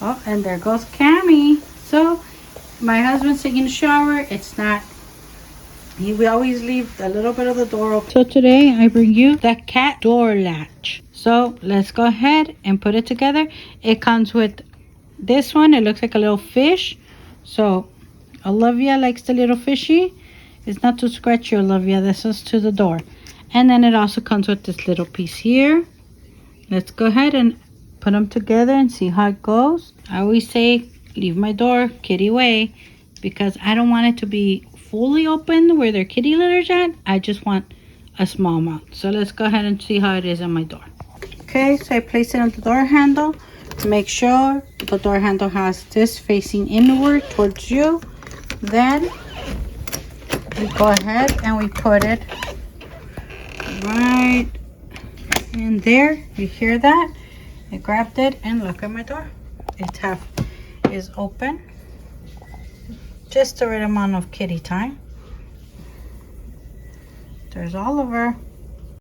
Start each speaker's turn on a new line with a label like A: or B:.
A: Oh, and there goes Cammy. So my husband's taking a shower. It's not, we always leave a little bit of the door open. So today I bring you the cat door latch. So let's go ahead and put it together. It comes with this one. It looks like a little fish. So Olivia likes the little fishy. It's not too scratchy, Olivia. This is to the door. And then it also comes with this little piece here. Let's go ahead and put them together and see how it goes. I always say leave my door kitty way because I don't want it to be fully open where their kitty litter's at. I just want a small amount. So let's go ahead and see how it is on my door. Okay, so I place it on the door handle. Make sure the door handle has this facing inward towards you. Then we go ahead and we put it right in there. You hear that? I grabbed it and look at my door. It's half is open. Just the right amount of kitty time. There's Oliver.